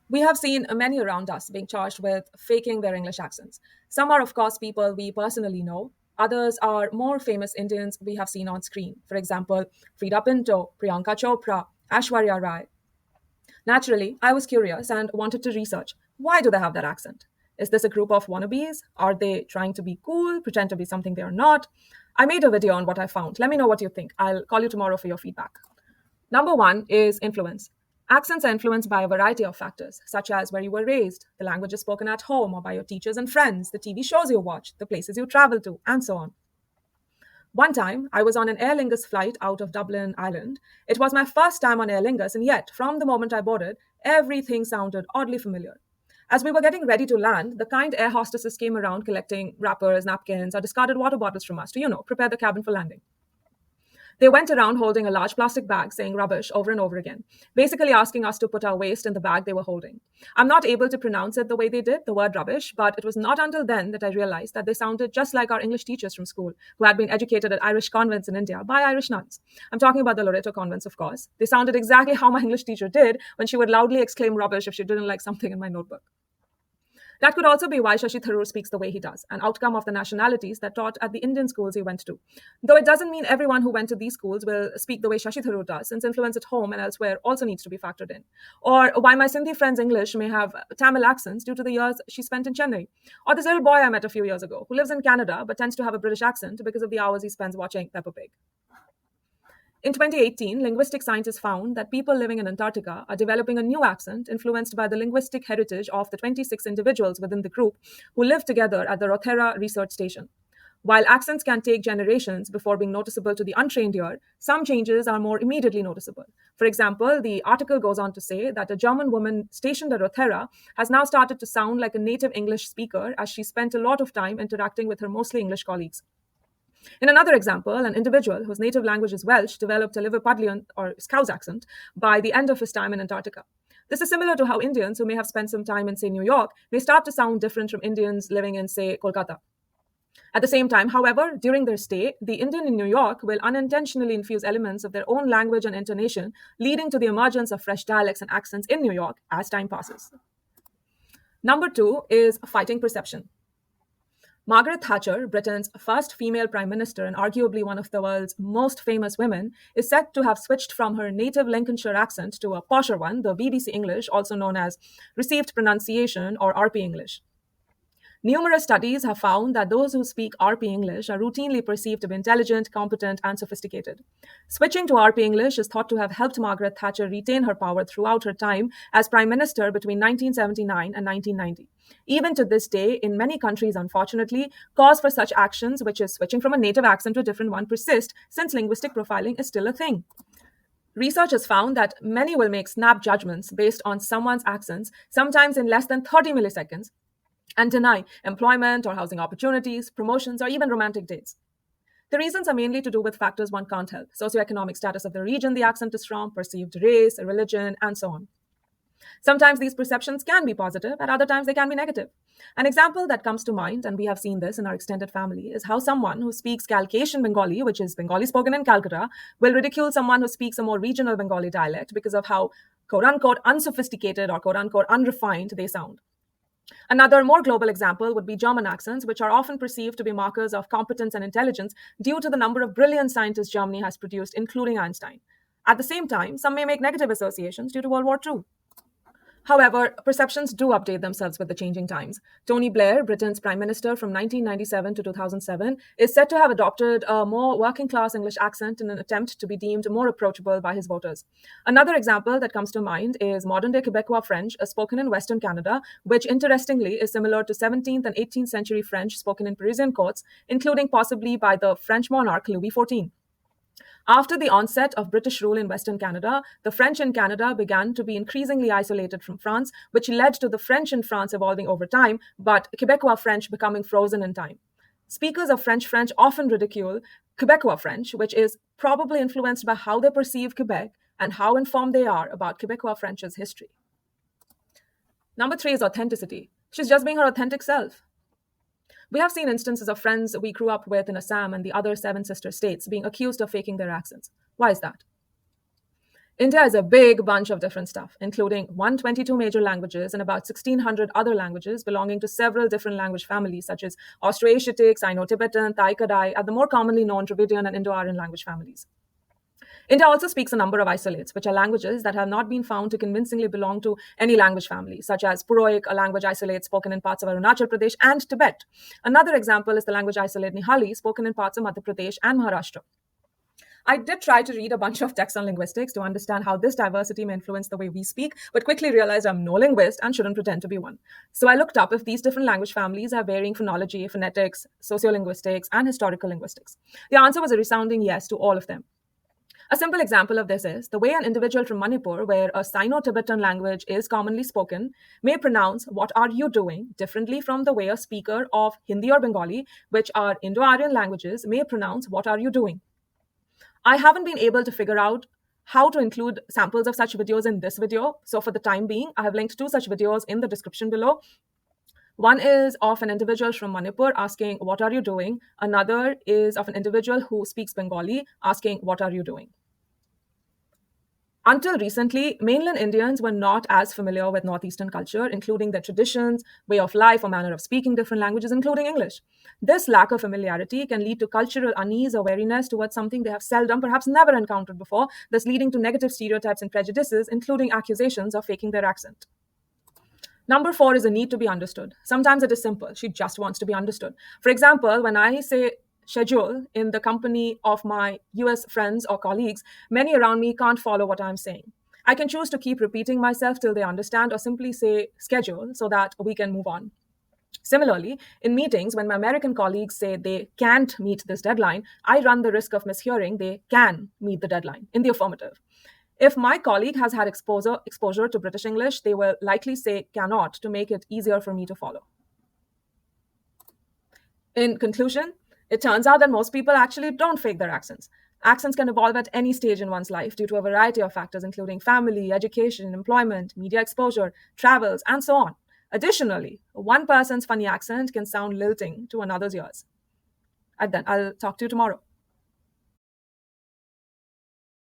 We have seen many around us being charged with faking their English accents. Some are, of course, people we personally know. Others are more famous Indians we have seen on screen. For example, Frida Pinto, Priyanka Chopra, Ashwarya Rai. Naturally, I was curious and wanted to research why do they have that accent? Is this a group of wannabes? Are they trying to be cool, pretend to be something they are not? I made a video on what I found. Let me know what you think. I'll call you tomorrow for your feedback. Number one is influence. Accents are influenced by a variety of factors, such as where you were raised, the languages spoken at home or by your teachers and friends, the TV shows you watch, the places you travel to, and so on. One time, I was on an Aer Lingus flight out of Dublin, Ireland. It was my first time on Aer Lingus, and yet, from the moment I boarded, everything sounded oddly familiar. As we were getting ready to land, the kind air hostesses came around collecting wrappers, napkins, or discarded water bottles from us to, prepare the cabin for landing. They went around holding a large plastic bag saying rubbish over and over again, basically asking us to put our waste in the bag they were holding. I'm not able to pronounce it the way they did, the word rubbish, but it was not until then that I realized that they sounded just like our English teachers from school who had been educated at Irish convents in India by Irish nuns. I'm talking about the Loreto convents, of course. They sounded exactly how my English teacher did when she would loudly exclaim rubbish if she didn't like something in my notebook. That could also be why Shashi Tharoor speaks the way he does, an outcome of the nationalities that taught at the Indian schools he went to. Though it doesn't mean everyone who went to these schools will speak the way Shashi Tharoor does, since influence at home and elsewhere also needs to be factored in. Or why my Sindhi friend's English may have Tamil accents due to the years she spent in Chennai. Or this little boy I met a few years ago who lives in Canada but tends to have a British accent because of the hours he spends watching Peppa Pig. In 2018, linguistic scientists found that people living in Antarctica are developing a new accent influenced by the linguistic heritage of the 26 individuals within the group who live together at the Rothera research station. While accents can take generations before being noticeable to the untrained ear, some changes are more immediately noticeable. For example, the article goes on to say that a German woman stationed at Rothera has now started to sound like a native English speaker as she spent a lot of time interacting with her mostly English colleagues. In another example, an individual whose native language is Welsh developed a Liverpudlian or Scouse accent by the end of his time in Antarctica. This is similar to how Indians who may have spent some time in, say, New York may start to sound different from Indians living in, say, Kolkata. At the same time, however, during their stay, the Indian in New York will unintentionally infuse elements of their own language and intonation, leading to the emergence of fresh dialects and accents in New York as time passes. Number two is fighting perception. Margaret Thatcher, Britain's first female prime minister and arguably one of the world's most famous women, is said to have switched from her native Lincolnshire accent to a posher one, the BBC English, also known as Received Pronunciation or RP English. Numerous studies have found that those who speak RP English are routinely perceived to be intelligent, competent, and sophisticated. Switching to RP English is thought to have helped Margaret Thatcher retain her power throughout her time as Prime Minister between 1979 and 1990. Even to this day, in many countries, unfortunately, cause for such actions, which is switching from a native accent to a different one, persist since linguistic profiling is still a thing. Research has found that many will make snap judgments based on someone's accents, sometimes in less than 30 milliseconds, and deny employment or housing opportunities, promotions, or even romantic dates. The reasons are mainly to do with factors one can't help: socioeconomic status of the region the accent is from, perceived race, religion, and so on. Sometimes these perceptions can be positive, at other times they can be negative. An example that comes to mind, and we have seen this in our extended family, is how someone who speaks Calcasian Bengali, which is Bengali spoken in Calcutta, will ridicule someone who speaks a more regional Bengali dialect because of how quote-unquote unsophisticated or quote-unquote unrefined they sound. Another more global example would be German accents, which are often perceived to be markers of competence and intelligence due to the number of brilliant scientists Germany has produced, including Einstein. At the same time, some may make negative associations due to World War II. However, perceptions do update themselves with the changing times. Tony Blair, Britain's Prime Minister from 1997 to 2007, is said to have adopted a more working-class English accent in an attempt to be deemed more approachable by his voters. Another example that comes to mind is modern-day Quebecois French, spoken in Western Canada, which interestingly is similar to 17th and 18th century French spoken in Parisian courts, including possibly by the French monarch Louis XIV. After the onset of British rule in Western Canada, the French in Canada began to be increasingly isolated from France, which led to the French in France evolving over time, but Quebecois French becoming frozen in time. Speakers of French often ridicule Quebecois French, which is probably influenced by how they perceive Quebec and how informed they are about Quebecois French's history. Number three is authenticity. She's just being her authentic self. We have seen instances of friends we grew up with in Assam and the other seven sister states being accused of faking their accents. Why is that? India is a big bunch of different stuff, including 122 major languages and about 1,600 other languages belonging to several different language families, such as Austroasiatic, Sino-Tibetan, Thai-Kadai, and the more commonly known Dravidian and Indo-Aryan language families. India also speaks a number of isolates, which are languages that have not been found to convincingly belong to any language family, such as Puroic, a language isolate spoken in parts of Arunachal Pradesh and Tibet. Another example is the language isolate Nihali, spoken in parts of Madhya Pradesh and Maharashtra. I did try to read a bunch of texts on linguistics to understand how this diversity may influence the way we speak, but quickly realized I'm no linguist and shouldn't pretend to be one. So I looked up if these different language families have varying phonology, phonetics, sociolinguistics, and historical linguistics. The answer was a resounding yes to all of them. A simple example of this is the way an individual from Manipur, where a Sino-Tibetan language is commonly spoken, may pronounce "what are you doing" differently from the way a speaker of Hindi or Bengali, which are Indo-Aryan languages, may pronounce "what are you doing." I haven't been able to figure out how to include samples of such videos in this video. So for the time being, I have linked two such videos in the description below. One is of an individual from Manipur asking, "What are you doing?" Another is of an individual who speaks Bengali asking, "What are you doing?" Until recently, mainland Indians were not as familiar with Northeastern culture, including their traditions, way of life, or manner of speaking different languages, including English. This lack of familiarity can lead to cultural unease or wariness towards something they have seldom, perhaps never encountered before, thus leading to negative stereotypes and prejudices, including accusations of faking their accent. Number 4 is a need to be understood. Sometimes it is simple. She just wants to be understood. For example, when I say schedule in the company of my US friends or colleagues, many around me can't follow what I'm saying. I can choose to keep repeating myself till they understand or simply say schedule so that we can move on. Similarly, in meetings, when my American colleagues say they can't meet this deadline, I run the risk of mishearing they can meet the deadline in the affirmative. If my colleague has had exposure to British English, they will likely say cannot to make it easier for me to follow. In conclusion, it turns out that most people actually don't fake their accents. Accents can evolve at any stage in one's life due to a variety of factors, including family, education, employment, media exposure, travels, and so on. Additionally, one person's funny accent can sound lilting to another's ears. I'll talk to you tomorrow.